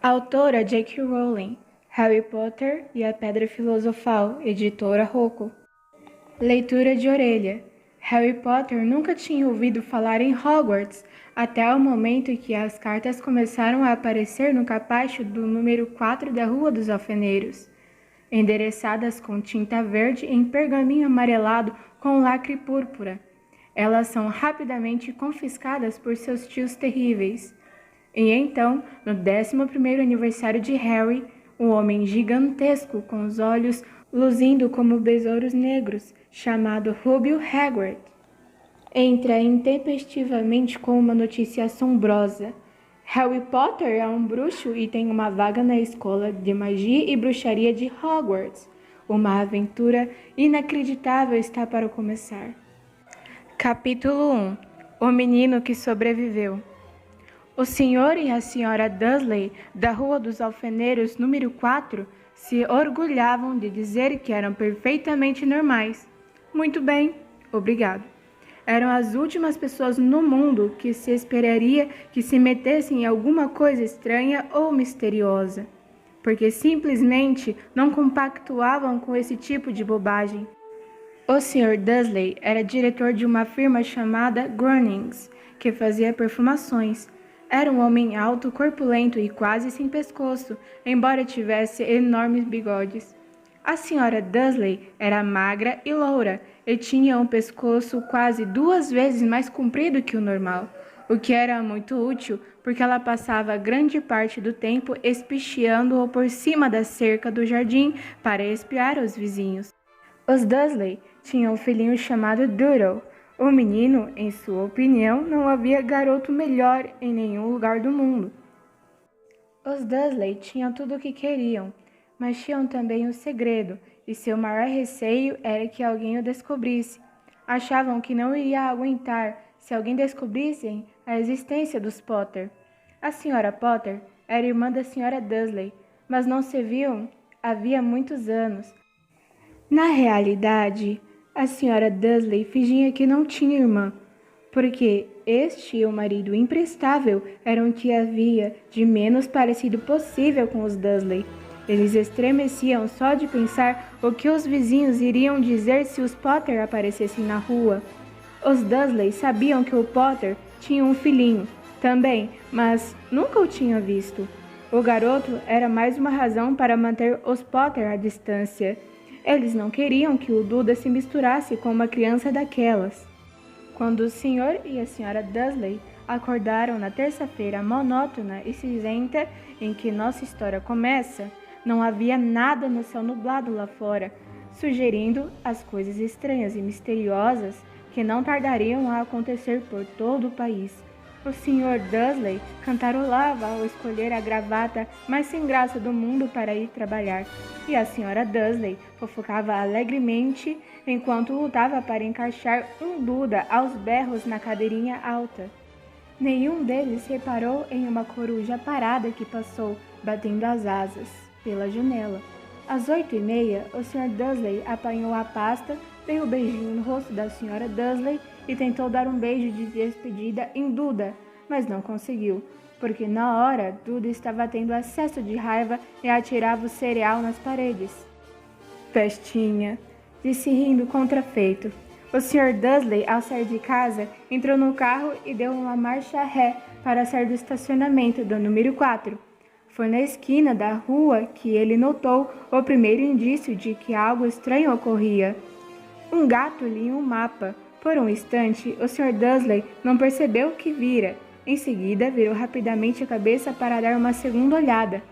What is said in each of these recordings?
Autora J.K. Rowling, Harry Potter e a Pedra Filosofal, editora Rocco. Leitura de orelha. Harry Potter nunca tinha ouvido falar em Hogwarts, até o momento em que as cartas começaram a aparecer no capacho do número 4 da Rua dos Alfeneiros, endereçadas com tinta verde em pergaminho amarelado com lacre púrpura. Elas são rapidamente confiscadas por seus tios terríveis. E então, no 11º aniversário de Harry, um homem gigantesco com os olhos luzindo como besouros negros, chamado Rubio Hagrid, entra intempestivamente com uma notícia assombrosa. Harry Potter é um bruxo e tem uma vaga na escola de magia e bruxaria de Hogwarts. Uma aventura inacreditável está para começar. Capítulo 1. O menino que sobreviveu. O senhor e a senhora Dursley, da Rua dos Alfeneiros, número 4, se orgulhavam de dizer que eram perfeitamente normais. Muito bem, obrigado. Eram as últimas pessoas no mundo que se esperaria que se metessem em alguma coisa estranha ou misteriosa, porque simplesmente não compactuavam com esse tipo de bobagem. O Sr. Dursley era diretor de uma firma chamada Grunnings, que fazia perfumações. Era um homem alto, corpulento e quase sem pescoço, embora tivesse enormes bigodes. A Sra. Dursley era magra e loura e tinha um pescoço quase 2 vezes mais comprido que o normal, o que era muito útil porque ela passava grande parte do tempo espicheando-o por cima da cerca do jardim para espiar os vizinhos. Os Dursley tinham um filhinho chamado Doodle. O menino, em sua opinião, não havia garoto melhor em nenhum lugar do mundo. Os Dursley tinham tudo o que queriam, mas tinham também um segredo, e seu maior receio era que alguém o descobrisse. Achavam que não iria aguentar se alguém descobrisse a existência dos Potter. A Sra. Potter era irmã da Sra. Dursley, mas não se viam havia muitos anos. Na realidade, a Sra. Dursley fingia que não tinha irmã, porque este e o marido imprestável eram o que havia de menos parecido possível com os Dursley. Eles estremeciam só de pensar o que os vizinhos iriam dizer se os Potter aparecessem na rua. Os Dursley sabiam que o Potter tinha um filhinho também, mas nunca o tinham visto. O garoto era mais uma razão para manter os Potter à distância. Eles não queriam que o Duda se misturasse com uma criança daquelas. Quando o Sr. e a Sra. Dursley acordaram na terça-feira monótona e cinzenta em que nossa história começa, não havia nada no céu nublado lá fora, sugerindo as coisas estranhas e misteriosas que não tardariam a acontecer por todo o país. O Sr. Dursley cantarolava ao escolher a gravata mais sem graça do mundo para ir trabalhar, e a Sra. Dursley fofocava alegremente enquanto lutava para encaixar um Duda aos berros na cadeirinha alta. Nenhum deles reparou em uma coruja parada que passou, batendo as asas, pela janela. Às 8h30, o Sr. Dursley apanhou a pasta, deu um beijinho no rosto da Sra. Dursley e tentou dar um beijo de despedida em Duda, mas não conseguiu, porque na hora Duda estava tendo acesso de raiva e atirava o cereal nas paredes. Pestinha, disse rindo contrafeito. O Sr. Dursley, ao sair de casa, entrou no carro e deu uma marcha ré para sair do estacionamento do número 4. Foi na esquina da rua que ele notou o primeiro indício de que algo estranho ocorria. Um gato lia um mapa. Por um instante, o Sr. Dursley não percebeu o que vira. Em seguida, virou rapidamente a cabeça para dar uma segunda olhada.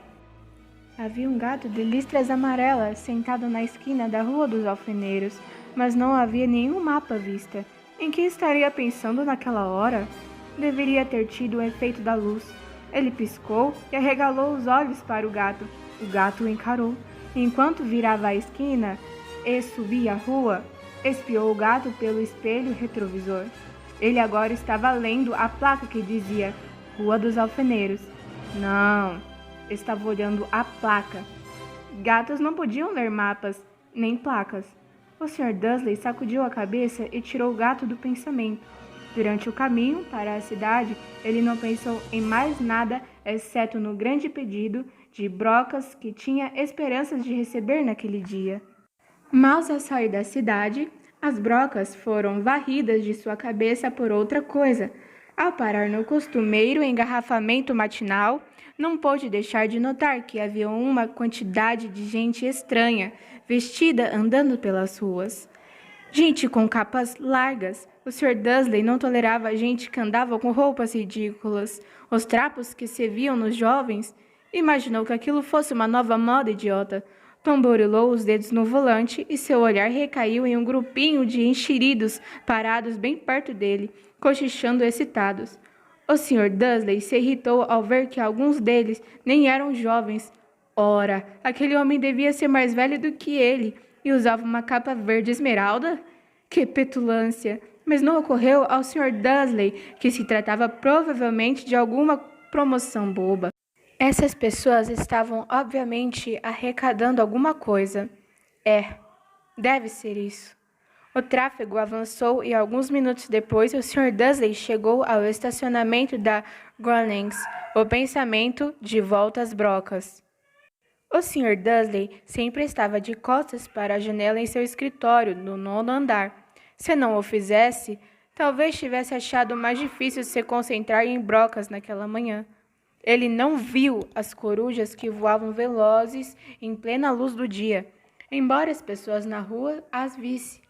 Havia um gato de listras amarelas sentado na esquina da Rua dos Alfeneiros, mas não havia nenhum mapa à vista. Em que estaria pensando naquela hora? Deveria ter tido o efeito da luz. Ele piscou e arregalou os olhos para o gato. O gato o encarou. Enquanto virava a esquina e subia a rua, espiou o gato pelo espelho retrovisor. Ele agora estava lendo a placa que dizia Rua dos Alfeneiros. Não, estava olhando a placa. Gatos não podiam ler mapas, nem placas. O Sr. Dursley sacudiu a cabeça e tirou o gato do pensamento. Durante o caminho para a cidade, ele não pensou em mais nada exceto no grande pedido de brocas que tinha esperanças de receber naquele dia. Mal ao sair da cidade, as brocas foram varridas de sua cabeça por outra coisa. Ao parar no costumeiro engarrafamento matinal, não pôde deixar de notar que havia uma quantidade de gente estranha, vestida andando pelas ruas. Gente com capas largas. O Sr. Dursley não tolerava gente que andava com roupas ridículas. Os trapos que se viam nos jovens. Imaginou que aquilo fosse uma nova moda idiota. Tamborilou os dedos no volante e seu olhar recaiu em um grupinho de enxeridos parados bem perto dele, cochichando excitados. O Sr. Dursley se irritou ao ver que alguns deles nem eram jovens. Ora, aquele homem devia ser mais velho do que ele e usava uma capa verde esmeralda? Que petulância! Mas não ocorreu ao Sr. Dursley que se tratava provavelmente de alguma promoção boba. Essas pessoas estavam, obviamente, arrecadando alguma coisa. Deve ser isso. O tráfego avançou e alguns minutos depois o Sr. Dursley chegou ao estacionamento da Groenings, o pensamento de volta às brocas. O Sr. Dursley sempre estava de costas para a janela em seu escritório, no 9º andar. Se não o fizesse, talvez tivesse achado mais difícil se concentrar em brocas naquela manhã. Ele não viu as corujas que voavam velozes em plena luz do dia, embora as pessoas na rua as vissem.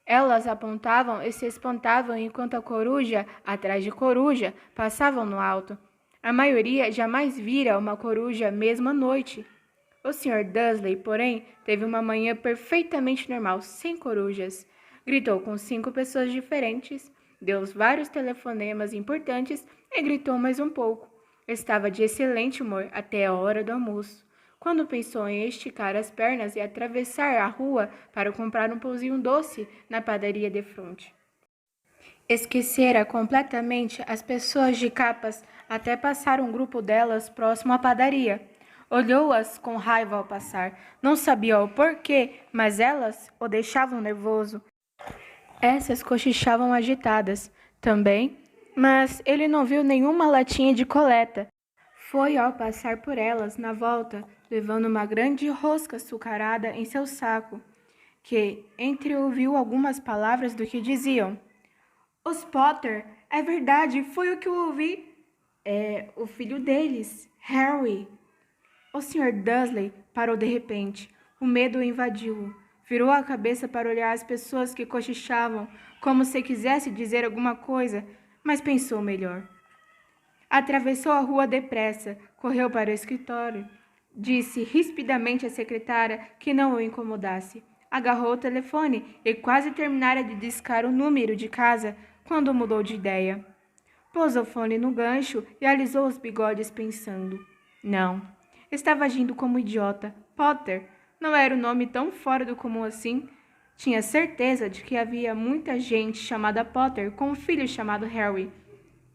Elas apontavam e se espantavam enquanto a coruja, atrás de coruja, passavam no alto. A maioria jamais vira uma coruja mesmo à noite. O Sr. Dursley, porém, teve uma manhã perfeitamente normal, sem corujas. Gritou com 5 pessoas diferentes, deu vários telefonemas importantes e gritou mais um pouco. Estava de excelente humor até a hora do almoço, quando pensou em esticar as pernas e atravessar a rua para comprar um pãozinho doce na padaria de frente. Esquecera completamente as pessoas de capas até passar um grupo delas próximo à padaria. Olhou-as com raiva ao passar. Não sabia o porquê, mas elas o deixavam nervoso. Essas cochichavam agitadas também, mas ele não viu nenhuma latinha de coleta. Foi ao passar por elas, na volta, levando uma grande rosca açucarada em seu saco, que entreouviu algumas palavras do que diziam. Os Potter, é verdade, foi o que eu ouvi. É o filho deles, Harry. O Sr. Dursley parou de repente. O medo o invadiu-o. Virou a cabeça para olhar as pessoas que cochichavam, como se quisesse dizer alguma coisa, mas pensou melhor. Atravessou a rua depressa, correu para o escritório. Disse rispidamente à secretária que não o incomodasse. Agarrou o telefone e quase terminara de discar o número de casa quando mudou de ideia. Pôs o fone no gancho e alisou os bigodes pensando. Não, estava agindo como idiota. Potter não era um nome tão fora do comum assim. Tinha certeza de que havia muita gente chamada Potter com um filho chamado Harry.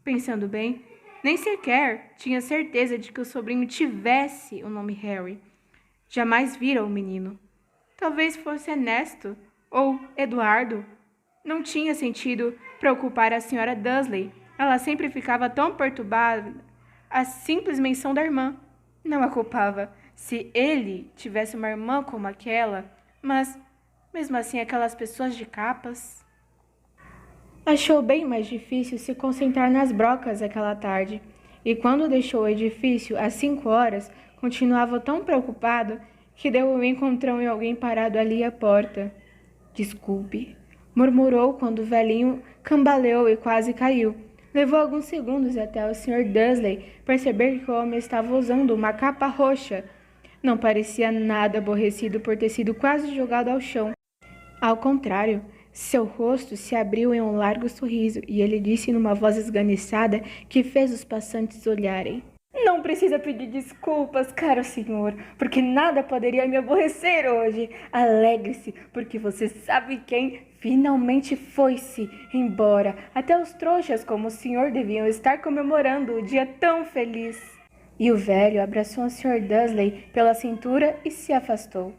Pensando bem, nem sequer tinha certeza de que o sobrinho tivesse o nome Harry. Jamais vira o menino. Talvez fosse Ernesto ou Eduardo. Não tinha sentido preocupar a senhora Dursley. Ela sempre ficava tão perturbada. A simples menção da irmã não a culpava. Se ele tivesse uma irmã como aquela, mas, mesmo assim, aquelas pessoas de capas... Achou bem mais difícil se concentrar nas brocas aquela tarde, e quando deixou o edifício às 5 horas, continuava tão preocupado que deu um encontrão em alguém parado ali à porta. Desculpe, murmurou quando o velhinho cambaleou e quase caiu. Levou alguns segundos até o Sr. Dursley perceber que o homem estava usando uma capa roxa. Não parecia nada aborrecido por ter sido quase jogado ao chão. Ao contrário, seu rosto se abriu em um largo sorriso e ele disse numa voz esganiçada que fez os passantes olharem. Não precisa pedir desculpas, caro senhor, porque nada poderia me aborrecer hoje. Alegre-se, porque você sabe quem finalmente foi-se embora. Até os trouxas como o senhor deviam estar comemorando o dia tão feliz. E o velho abraçou o Sr. Dursley pela cintura e se afastou.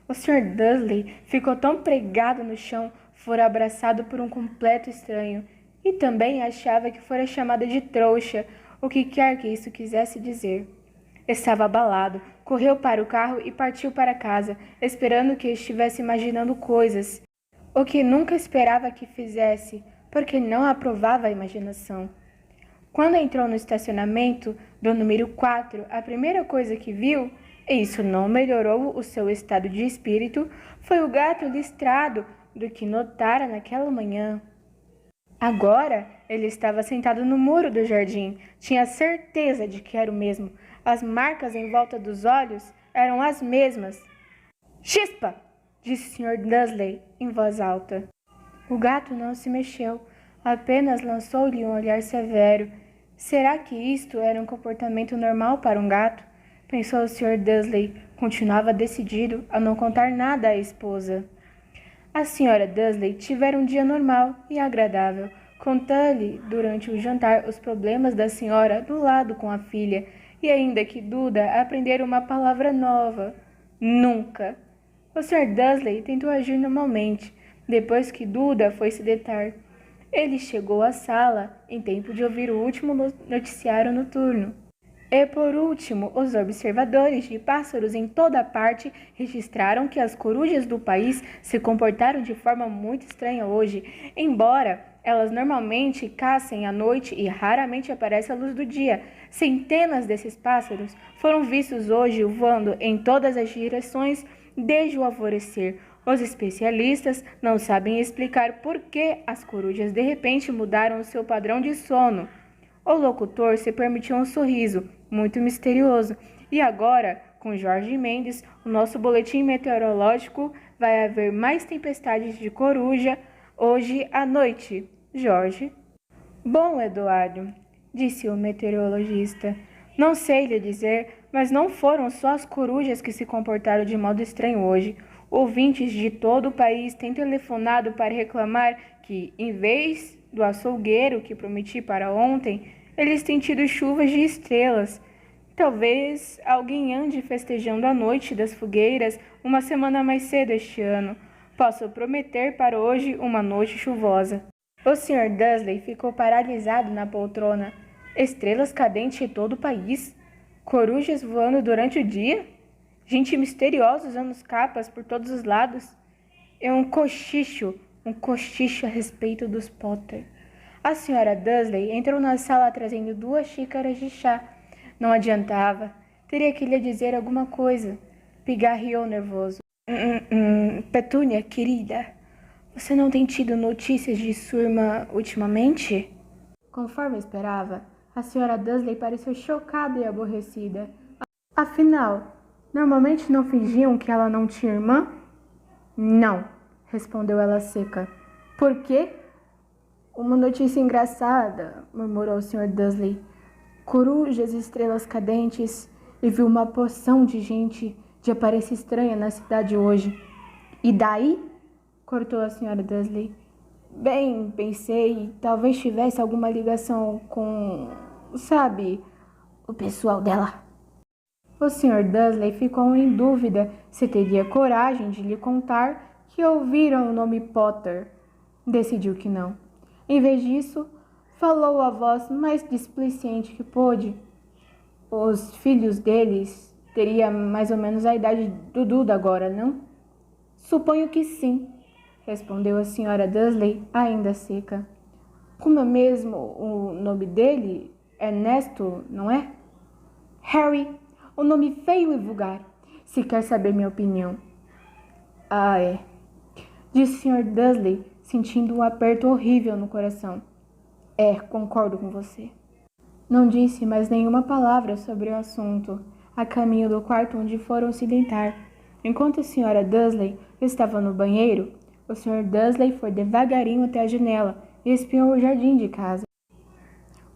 O Sr. Dursley ficou tão pregado no chão, fora abraçado por um completo estranho, e também achava que fora chamado de trouxa. o que quer que isso quisesse dizer. Estava abalado, correu para o carro e partiu para casa, esperando que estivesse imaginando coisas, o que nunca esperava que fizesse, porque não aprovava a imaginação. Quando entrou no estacionamento do número 4, a primeira coisa que viu, e isso não melhorou o seu estado de espírito, foi o gato listrado do que notara naquela manhã. Agora, ele estava sentado no muro do jardim. Tinha certeza de que era o mesmo. As marcas em volta dos olhos eram as mesmas. Chispa! Disse o Sr. Dursley em voz alta. O gato não se mexeu, apenas lançou-lhe um olhar severo. Será que isto era um comportamento normal para um gato? Pensou o Sr. Dursley. Continuava decidido a não contar nada à esposa. A Sra. Dursley tivera um dia normal e agradável. Contou-lhe durante o jantar os problemas da senhora do lado com a filha, e ainda que Duda aprendera uma palavra nova. Nunca. O Sr. Dursley tentou agir normalmente, depois que Duda foi se deitar. Ele chegou à sala em tempo de ouvir o último noticiário noturno. E, por último, os observadores de pássaros em toda parte registraram que as corujas do país se comportaram de forma muito estranha hoje, embora elas normalmente caçem à noite e raramente aparecem à luz do dia. Centenas desses pássaros foram vistos hoje voando em todas as direções desde o alvorecer. Os especialistas não sabem explicar por que as corujas de repente mudaram o seu padrão de sono. O locutor se permitiu um sorriso muito misterioso. E agora, com Jorge Mendes, o nosso boletim meteorológico, vai haver mais tempestades de coruja hoje à noite. Jorge? Bom, Eduardo, disse o meteorologista. Não sei lhe dizer, mas não foram só as corujas que se comportaram de modo estranho hoje. Ouvintes de todo o país têm telefonado para reclamar que, em vez do açougueiro que prometi para ontem, eles têm tido chuvas de estrelas. Talvez alguém ande festejando a noite das fogueiras uma semana mais cedo este ano. Posso prometer para hoje uma noite chuvosa. O Sr. Dursley ficou paralisado na poltrona. Estrelas cadentes em todo o país? Corujas voando durante o dia? Gente misteriosa usando capas por todos os lados? É um cochicho a respeito dos Potter. A Sra. Dursley entrou na sala trazendo 2 xícaras de chá. Não adiantava. Teria que lhe dizer alguma coisa. Pigarreou nervoso. Petúnia, querida, você não tem tido notícias de sua irmã ultimamente? Conforme esperava, a Sra. Dursley pareceu chocada e aborrecida. Afinal, normalmente não fingiam que ela não tinha irmã? Não, respondeu ela seca. Por quê? Uma notícia engraçada, murmurou o Sr. Dursley. Corujas e estrelas cadentes, e viu uma porção de gente de aparência estranha na cidade hoje. E daí? Cortou a Sra. Dursley. Bem, pensei, talvez tivesse alguma ligação com, sabe, o pessoal dela. O Sr. Dursley ficou em dúvida se teria coragem de lhe contar que ouviram o nome Potter. Decidiu que não. Em vez disso, falou a voz mais displicente que pôde. Os filhos deles teriam mais ou menos a idade do Duda agora, não? Suponho que sim, respondeu a Sra. Dursley, ainda seca. Como é mesmo o nome dele? Ernesto, não é? Harry, o nome feio e vulgar, se quer saber minha opinião. Ah, é, disse o Sr. Dursley, sentindo um aperto horrível no coração. É, concordo com você. Não disse mais nenhuma palavra sobre o assunto, a caminho do quarto onde foram se deitar. Enquanto a Sra. Dursley estava no banheiro, o Sr. Dursley foi devagarinho até a janela e espiou o jardim de casa.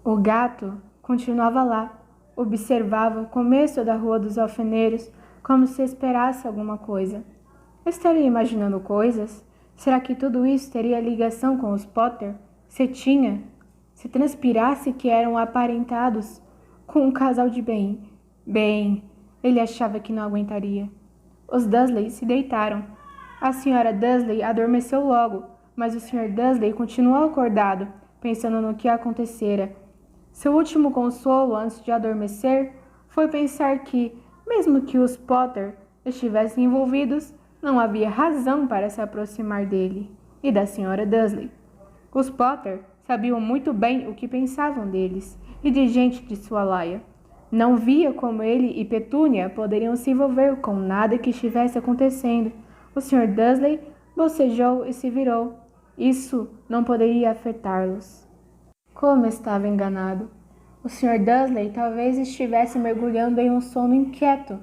O gato continuava lá, observava o começo da Rua dos Alfeneiros como se esperasse alguma coisa. Estaria imaginando coisas? Será que tudo isso teria ligação com os Potter? Se tinha, se transpirasse que eram aparentados com um casal de bem. Bem, ele achava que não aguentaria. Os Dursley se deitaram. A Sra. Dursley adormeceu logo, mas o Sr. Dursley continuou acordado, pensando no que acontecera. Seu último consolo antes de adormecer foi pensar que, mesmo que os Potter estivessem envolvidos, não havia razão para se aproximar dele e da Sra. Dursley. Os Potter sabiam muito bem o que pensavam deles e de gente de sua laia. Não via como ele e Petúnia poderiam se envolver com nada que estivesse acontecendo. O Sr. Dursley bocejou e se virou. Isso não poderia afetá-los. Como estava enganado. O Sr. Dursley talvez estivesse mergulhando em um sono inquieto,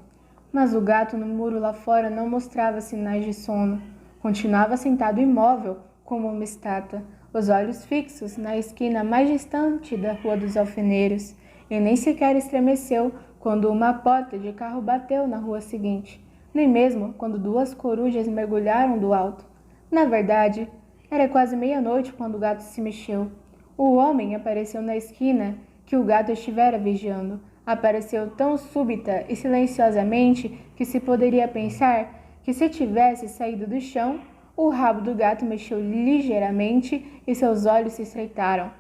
mas o gato no muro lá fora não mostrava sinais de sono. Continuava sentado imóvel, como uma estátua, os olhos fixos na esquina mais distante da Rua dos Alfeneiros, e nem sequer estremeceu quando uma porta de carro bateu na rua seguinte, nem mesmo quando duas corujas mergulharam do alto. Na verdade, era quase meia-noite quando o gato se mexeu. O homem apareceu na esquina que o gato estivera vigiando. Apareceu tão súbita e silenciosamente que se poderia pensar que se tivesse saído do chão, o rabo do gato mexeu ligeiramente e seus olhos se estreitaram.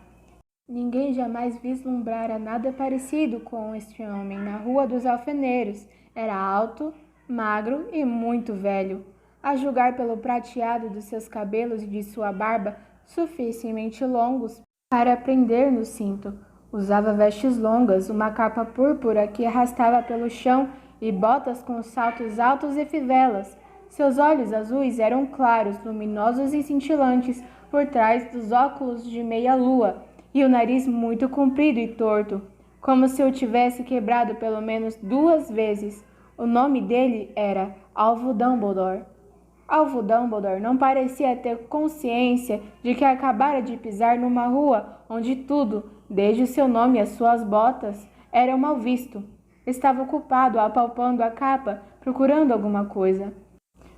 Ninguém jamais vislumbrara nada parecido com este homem na Rua dos Alfeneiros. Era alto, magro e muito velho. A julgar pelo prateado dos seus cabelos e de sua barba, suficientemente longos para prender no cinto. Usava vestes longas, uma capa púrpura que arrastava pelo chão e botas com saltos altos e fivelas. Seus olhos azuis eram claros, luminosos e cintilantes por trás dos óculos de meia-lua, e o nariz muito comprido e torto, como se o tivesse quebrado pelo menos 2 vezes. O nome dele era Alvo Dumbledore. Alvo Dumbledore não parecia ter consciência de que acabara de pisar numa rua onde tudo, desde seu nome às suas botas, era mal visto. Estava ocupado apalpando a capa, procurando alguma coisa.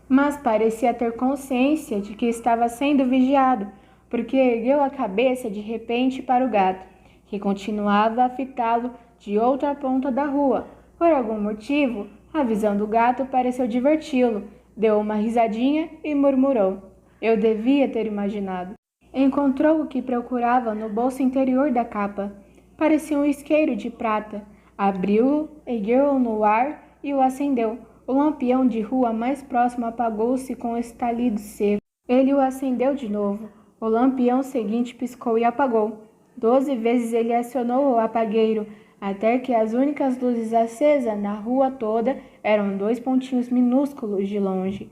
Mas parecia ter consciência de que estava sendo vigiado, porque ergueu a cabeça de repente para o gato, que continuava a fitá-lo de outra ponta da rua. Por algum motivo, a visão do gato pareceu diverti-lo. Deu uma risadinha e murmurou: "Eu devia ter imaginado." Encontrou o que procurava no bolso interior da capa. Parecia um isqueiro de prata. Abriu-o, ergueu-o no ar e o acendeu. O lampião de rua mais próximo apagou-se com um estalido seco. Ele o acendeu de novo. O lampião seguinte piscou e apagou. 12 vezes ele acionou o apagueiro, até que as únicas luzes acesas na rua toda eram 2 pontinhos minúsculos de longe.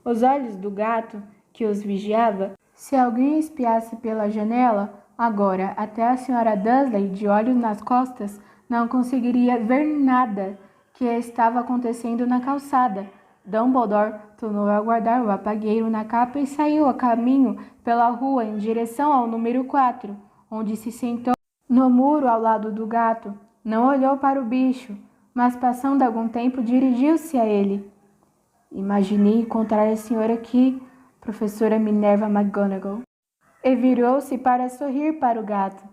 Os olhos do gato, que os vigiava, se alguém espiasse pela janela, agora até a Sra. Dursley, de olhos nas costas, não conseguiria ver nada que estava acontecendo na calçada. Dumbledore tornou a guardar o apagueiro na capa e saiu a caminho pela rua em direção ao número 4, onde se sentou no muro ao lado do gato. Não olhou para o bicho, mas passando algum tempo dirigiu-se a ele. "Imaginei encontrar a senhora aqui, professora Minerva McGonagall." E virou-se para sorrir para o gato,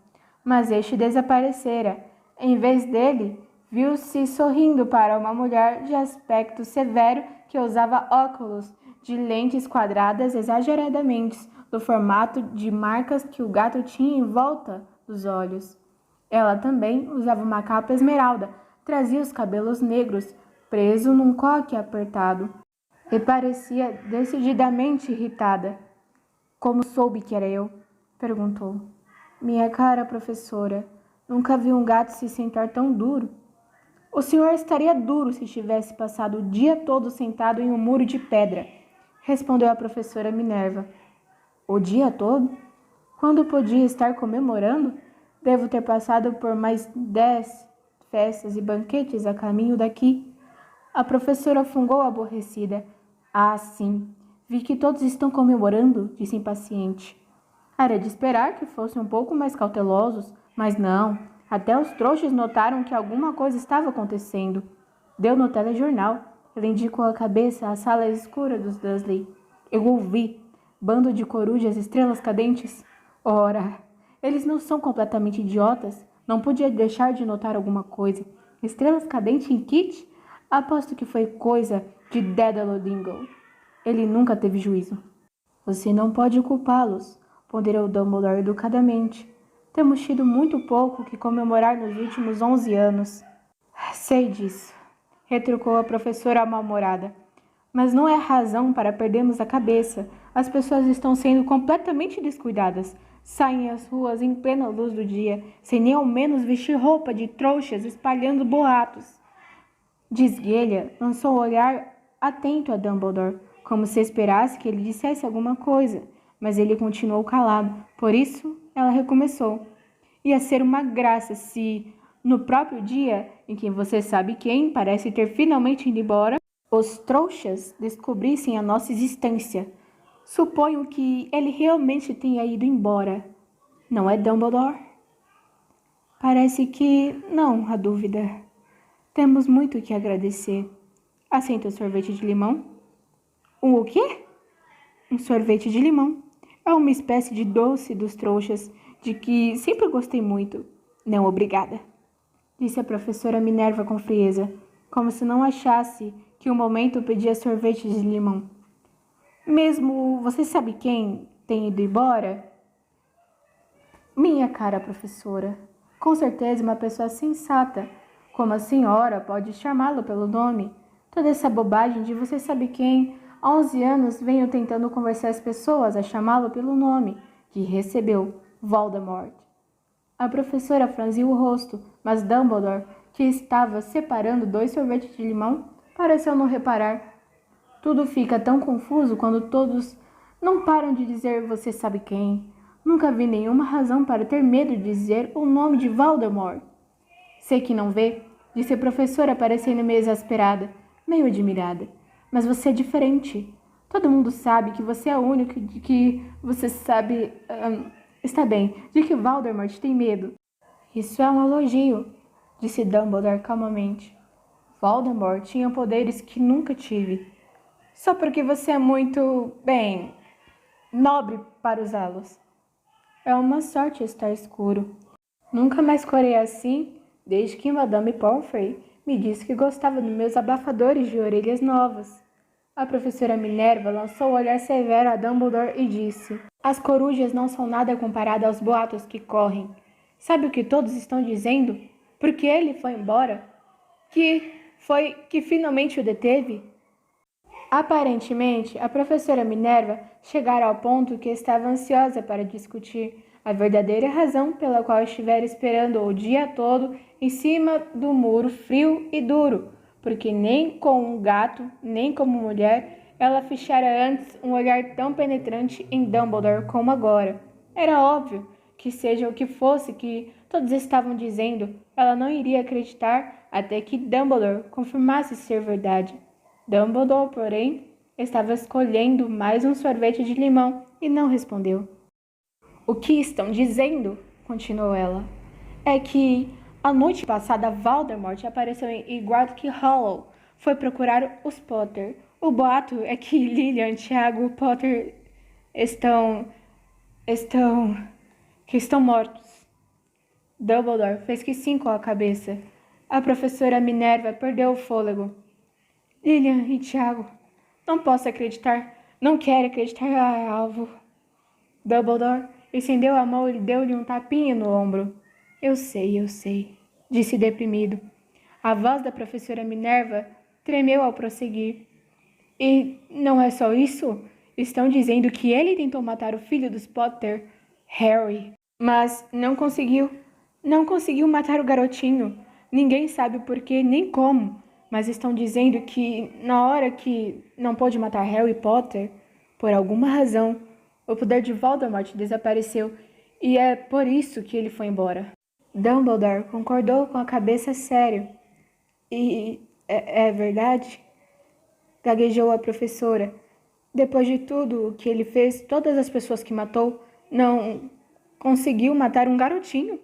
mas este desaparecera. Em vez dele, viu-se sorrindo para uma mulher de aspecto severo que usava óculos de lentes quadradas exageradamente, do formato de marcas que o gato tinha em volta dos olhos. Ela também usava uma capa esmeralda, trazia os cabelos negros, preso num coque apertado, e parecia decididamente irritada. "Como soube que era eu?" perguntou. "Minha cara professora, nunca vi um gato se sentar tão duro." "O senhor estaria duro se tivesse passado o dia todo sentado em um muro de pedra," respondeu a professora Minerva. "O dia todo? Quando podia estar comemorando? Devo ter passado por mais 10 festas e banquetes a caminho daqui." A professora fungou aborrecida. "Ah, sim, vi que todos estão comemorando," disse impaciente. "Era de esperar que fossem um pouco mais cautelosos, mas não. Até os trouxas notaram que alguma coisa estava acontecendo." Deu no telejornal. Ele indicou a cabeça à sala escura dos Dursley. "Eu ouvi. Bando de corujas estrelas cadentes." Ora, eles não são completamente idiotas. Não podia deixar de notar alguma coisa. Estrelas cadentes em Kit? Aposto que foi coisa de Dédalo Dingle. Ele nunca teve juízo. "Você não pode culpá-los," ponderou Dumbledore educadamente. Temos tido muito pouco que comemorar nos últimos 11 anos. Sei disso, retrucou a professora mal-humorada. Mas não é razão para perdermos a cabeça. As pessoas estão sendo completamente descuidadas. Saem às ruas em plena luz do dia, sem nem ao menos vestir roupa de trouxas, espalhando boatos. Disguelha lançou um olhar atento a Dumbledore, como se esperasse que ele dissesse alguma coisa, mas ele continuou calado. Por isso, ela recomeçou. Ia ser uma graça se, no próprio dia em que você sabe quem parece ter finalmente ido embora, os trouxas descobrissem a nossa existência. Suponho que ele realmente tenha ido embora. Não é Dumbledore? Parece que não, há dúvida. Temos muito que agradecer. Aceita o sorvete de limão? O quê? Um sorvete de limão. É uma espécie de doce dos trouxas, de que sempre gostei muito. Não, obrigada, disse a professora Minerva com frieza, como se não achasse que o momento pedia sorvete de limão. Mesmo você sabe quem tem ido embora? Minha cara professora, com certeza uma pessoa sensata, como a senhora pode chamá-lo pelo nome. Toda essa bobagem de você sabe quem, há 11 anos venho tentando convencer as pessoas a chamá-lo pelo nome que recebeu, Voldemort. A professora franziu o rosto, mas Dumbledore, que estava separando 2 sorvetes de limão, pareceu não reparar. Tudo fica tão confuso quando todos não param de dizer você sabe quem. Nunca vi nenhuma razão para ter medo de dizer o nome de Voldemort. Sei que não vê, disse a professora parecendo meio exasperada, meio admirada. Mas você é diferente. Todo mundo sabe que você é o único de que você sabe... está bem, de que Voldemort tem medo. Isso é um elogio, disse Dumbledore calmamente. Voldemort tinha poderes que nunca tive. Só porque você é muito, bem, nobre para usá-los. É uma sorte estar escuro. Nunca mais corei assim, desde que Madame Pomfrey me disse que gostava dos meus abafadores de orelhas novas. A professora Minerva lançou um olhar severo a Dumbledore e disse: As corujas não são nada comparadas aos boatos que correm. Sabe o que todos estão dizendo? Porque ele foi embora? Que foi que finalmente o deteve? Aparentemente, a professora Minerva chegara ao ponto que estava ansiosa para discutir a verdadeira razão pela qual estivera esperando o dia todo em cima do muro frio e duro, porque nem com um gato, nem como mulher, ela fechara antes um olhar tão penetrante em Dumbledore como agora. Era óbvio que, seja o que fosse que todos estavam dizendo, ela não iria acreditar até que Dumbledore confirmasse ser verdade. Dumbledore, porém, estava escolhendo mais um sorvete de limão e não respondeu. O que estão dizendo, continuou ela, é que a noite passada Voldemort apareceu em Iguardque Hollow. Foi procurar os Potter. O boato é que Lilian, Tiago e Potter estão mortos. Dumbledore fez que sim com a cabeça. A professora Minerva perdeu o fôlego. Lilian e Tiago, não posso acreditar, não quero acreditar, alvo. Dumbledore estendeu a mão e deu-lhe um tapinha no ombro. Eu sei, disse deprimido. A voz da professora Minerva tremeu ao prosseguir. E não é só isso? Estão dizendo que ele tentou matar o filho dos Potter, Harry, mas não conseguiu. Não conseguiu matar o garotinho. Ninguém sabe o porquê nem como. Mas estão dizendo que, na hora que não pôde matar Harry Potter, por alguma razão, o poder de Voldemort desapareceu e é por isso que ele foi embora. Dumbledore concordou com a cabeça sério. E é verdade? Gaguejou a professora. Depois de tudo o que ele fez, todas as pessoas que matou, não conseguiu matar um garotinho.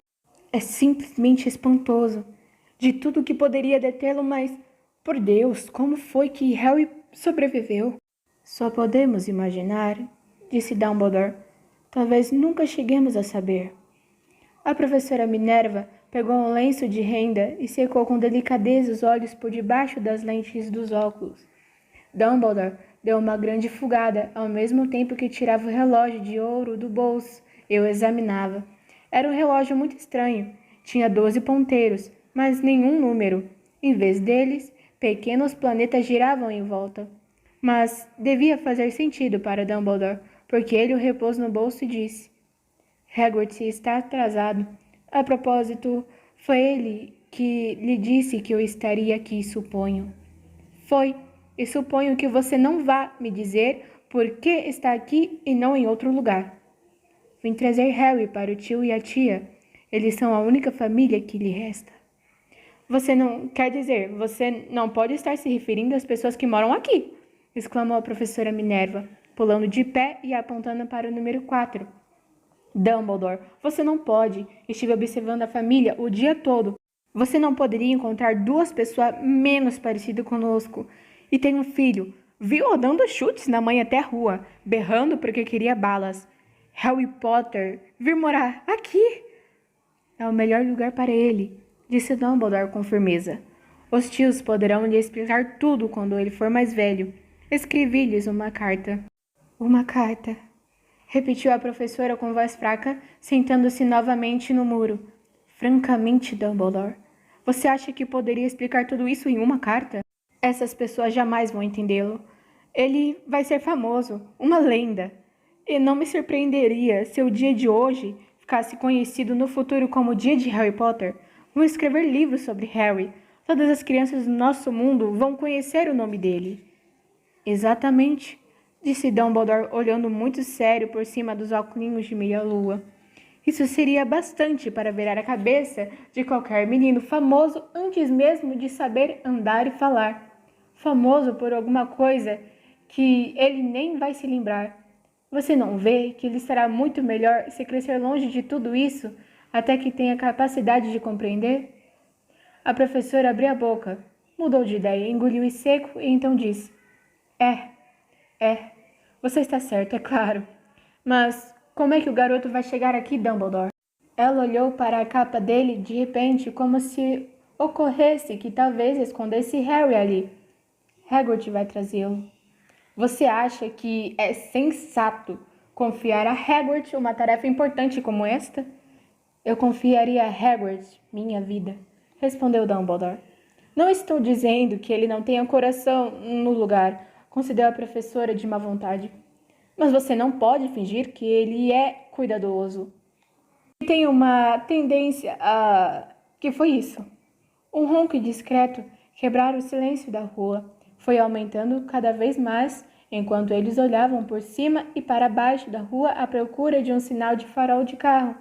É simplesmente espantoso. De tudo que poderia detê-lo, mas... Por Deus, como foi que Harry sobreviveu? Só podemos imaginar, disse Dumbledore. Talvez nunca cheguemos a saber. A professora Minerva pegou um lenço de renda e secou com delicadeza os olhos por debaixo das lentes dos óculos. Dumbledore deu uma grande fugada, ao mesmo tempo que tirava o relógio de ouro do bolso e o examinava. Era um relógio muito estranho. Tinha 12 ponteiros, mas nenhum número. Em vez deles, pequenos planetas giravam em volta. Mas devia fazer sentido para Dumbledore, porque ele o repôs no bolso e disse: Hagrid está atrasado. A propósito, foi ele que lhe disse que eu estaria aqui, suponho. Foi, e suponho que você não vá me dizer por que está aqui e não em outro lugar. Vim trazer Harry para o tio e a tia. Eles são a única família que lhe resta. Você não... Quer dizer, você não pode estar se referindo às pessoas que moram aqui, exclamou a professora Minerva, pulando de pé e apontando para o número 4. Dumbledore, você não pode. Estive observando a família o dia todo. Você não poderia encontrar duas pessoas menos parecidas conosco. E tem um filho. Viu-o dando chutes na mãe até a rua, berrando porque queria balas. Harry Potter vir morar aqui. É o melhor lugar para ele, disse Dumbledore com firmeza. Os tios poderão lhe explicar tudo quando ele for mais velho. Escrevi-lhes uma carta. Uma carta, repetiu a professora com voz fraca, sentando-se novamente no muro. Francamente, Dumbledore, você acha que poderia explicar tudo isso em uma carta? Essas pessoas jamais vão entendê-lo. Ele vai ser famoso, uma lenda. E não me surpreenderia se o dia de hoje ficasse conhecido no futuro como o dia de Harry Potter. Vão escrever livros sobre Harry. Todas as crianças do nosso mundo vão conhecer o nome dele. Exatamente, disse Dumbledore, olhando muito sério por cima dos óculos de meia-lua. Isso seria bastante para virar a cabeça de qualquer menino famoso antes mesmo de saber andar e falar. Famoso por alguma coisa que ele nem vai se lembrar. Você não vê que ele estará muito melhor se crescer longe de tudo isso até que tenha capacidade de compreender? A professora abriu a boca, mudou de ideia, engoliu em seco e então disse: você está certo, é claro. Mas como é que o garoto vai chegar aqui, Dumbledore? Ela olhou para a capa dele de repente, como se ocorresse que talvez escondesse Harry ali. Hagrid vai trazê-lo. Você acha que é sensato confiar a Hagrid uma tarefa importante como esta? Eu confiaria a Hagrid minha vida, respondeu Dumbledore. Não estou dizendo que ele não tenha coração no lugar, considerou a professora de má vontade. Mas você não pode fingir que ele é cuidadoso. E tem uma tendência a... Que foi isso? Um ronco discreto quebrara o silêncio da rua. Foi aumentando cada vez mais, enquanto eles olhavam por cima e para baixo da rua à procura de um sinal de farol de carro.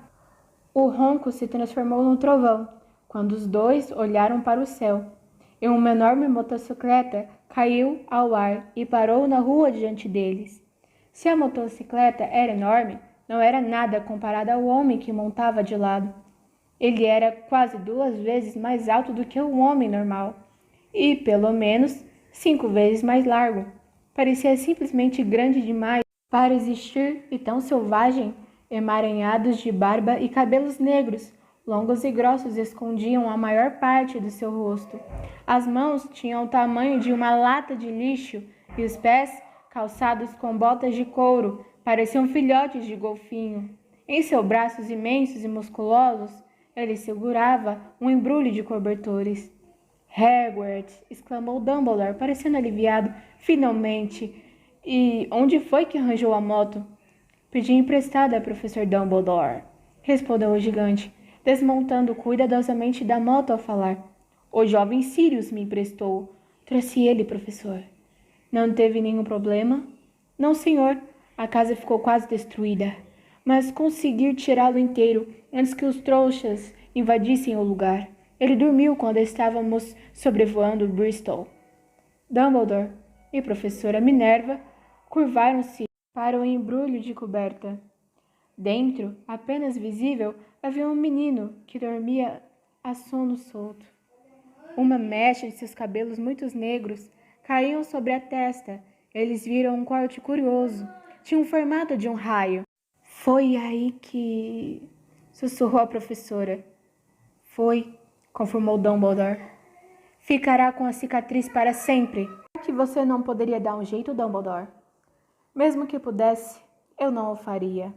O ronco se transformou num trovão, quando os dois olharam para o céu. E uma enorme motocicleta caiu ao ar e parou na rua diante deles. Se a motocicleta era enorme, não era nada comparada ao homem que montava de lado. Ele era quase 2 vezes mais alto do que um homem normal, e pelo menos 5 vezes mais largo. Parecia simplesmente grande demais para existir e tão selvagem. Emaranhados de barba e cabelos negros, longos e grossos, escondiam a maior parte do seu rosto. As mãos tinham o tamanho de uma lata de lixo e os pés, calçados com botas de couro, pareciam filhotes de golfinho. Em seus braços imensos e musculosos, ele segurava um embrulho de cobertores. Hagrid! Exclamou Dumbledore, parecendo aliviado. Finalmente! E onde foi que arranjou a moto? Pedi emprestada, professor Dumbledore, respondeu o gigante, desmontando cuidadosamente da moto ao falar. O jovem Sirius me emprestou. Trouxe ele, professor. Não teve nenhum problema? Não, senhor. A casa ficou quase destruída. Mas consegui tirá-lo inteiro antes que os trouxas invadissem o lugar. Ele dormiu quando estávamos sobrevoando Bristol. Dumbledore e professora Minerva curvaram-se para o embrulho de coberta. Dentro, apenas visível, havia um menino que dormia a sono solto. Uma mecha de seus cabelos muito negros caíam sobre a testa. Eles viram um corte curioso. Tinha um formato de um raio. Foi aí que... sussurrou a professora. Foi, confirmou Dumbledore. Ficará com a cicatriz para sempre. Que você não poderia dar um jeito, Dumbledore? Mesmo que pudesse, eu não o faria.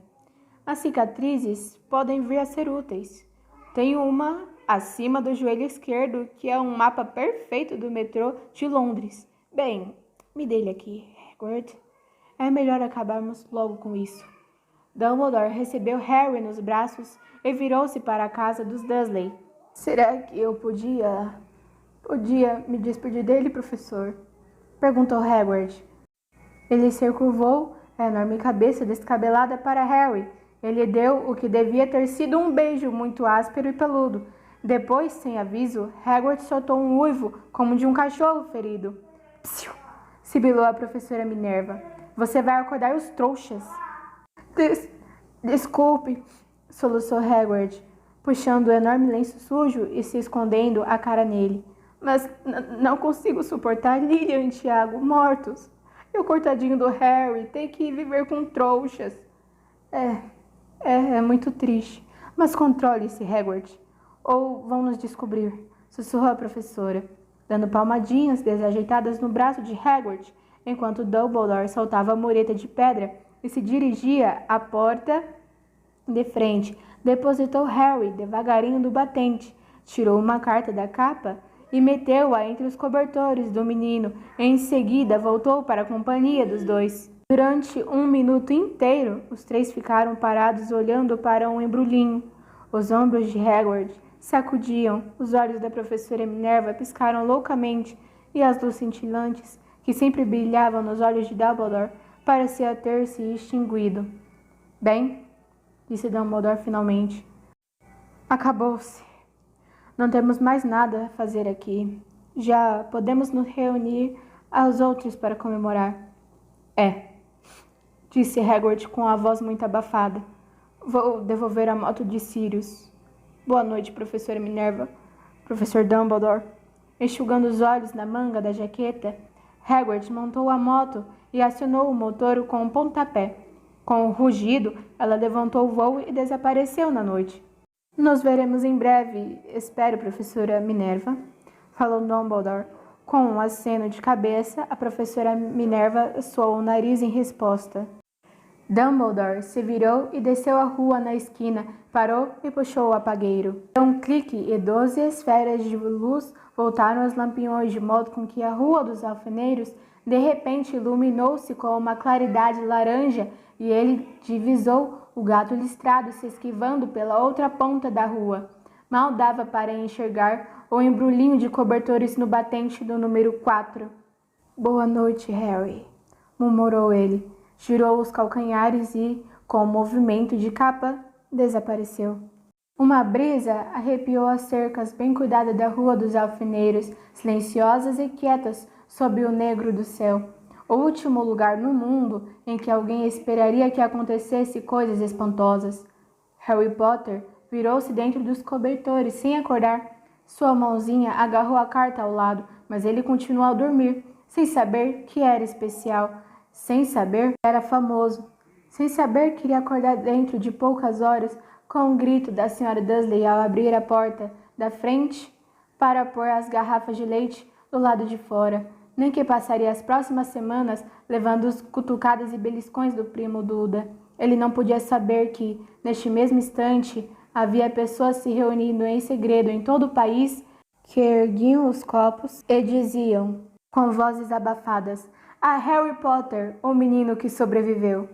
As cicatrizes podem vir a ser úteis. Tenho uma acima do joelho esquerdo, que é um mapa perfeito do metrô de Londres. Bem, me dê ele aqui, Hagrid. É melhor acabarmos logo com isso. Dumbledore recebeu Harry nos braços e virou-se para a casa dos Dursley. Será que eu podia me despedir dele, professor? Perguntou Hagrid. Ele se curvou, a enorme cabeça descabelada para Harry. Ele deu o que devia ter sido um beijo muito áspero e peludo. Depois, sem aviso, Hagrid soltou um uivo como de um cachorro ferido. Psiu! Sibilou a professora Minerva. Você vai acordar os trouxas. Desculpe, soluçou Hagrid, puxando o enorme lenço sujo e se escondendo a cara nele. Mas não consigo suportar Lilian e Tiago mortos. E o coitadinho do Harry tem que viver com trouxas. É muito triste. Mas controle-se, Hagrid. Ou vão nos descobrir, sussurrou a professora, dando palmadinhas desajeitadas no braço de Hagrid, enquanto Dumbledore soltava a mureta de pedra e se dirigia à porta de frente. Depositou Harry devagarinho no batente, tirou uma carta da capa e meteu-a entre os cobertores do menino. Em seguida, voltou para a companhia dos dois. Durante um minuto inteiro, os três ficaram parados olhando para um embrulhinho. Os ombros de Hagrid sacudiam, os olhos da professora Minerva piscaram loucamente e as luzes cintilantes, que sempre brilhavam nos olhos de Dumbledore, pareciam ter se extinguido. Bem, disse Dumbledore finalmente. Acabou-se. Não temos mais nada a fazer aqui. Já podemos nos reunir aos outros para comemorar. Disse Hagrid com a voz muito abafada. Vou devolver a moto de Sirius. Boa noite, professora Minerva. Professor Dumbledore. Enxugando os olhos na manga da jaqueta, Hagrid montou a moto e acionou o motor com um pontapé. Com um rugido, ela levantou o voo e desapareceu na noite. Nos veremos em breve, espero, professora Minerva, falou Dumbledore. Com um aceno de cabeça, a professora Minerva soou o nariz em resposta. Dumbledore se virou e desceu a rua na esquina, parou e puxou o apagueiro. Deu um clique e 12 esferas de luz voltaram aos lampiões, de modo com que a Rua dos Alfeneiros de repente iluminou-se com uma claridade laranja e ele divisou o gato listrado se esquivando pela outra ponta da rua. Mal dava para enxergar o embrulhinho de cobertores no batente do número 4. Boa noite, Harry, murmurou ele. Girou os calcanhares e, com um movimento de capa, desapareceu. Uma brisa arrepiou as cercas bem cuidadas da Rua dos Alfeneiros, silenciosas e quietas sob o negro do céu. O último lugar no mundo em que alguém esperaria que acontecesse coisas espantosas. Harry Potter virou-se dentro dos cobertores sem acordar. Sua mãozinha agarrou a carta ao lado, mas ele continuou a dormir, sem saber que era especial. Sem saber que era famoso, sem saber que iria acordar dentro de poucas horas com o grito da senhora Dursley ao abrir a porta da frente para pôr as garrafas de leite do lado de fora, nem que passaria as próximas semanas levando os cutucadas e beliscões do primo Duda. Ele não podia saber que, neste mesmo instante, havia pessoas se reunindo em segredo em todo o país que erguiam os copos e diziam, com vozes abafadas: "A Harry Potter, o menino que sobreviveu."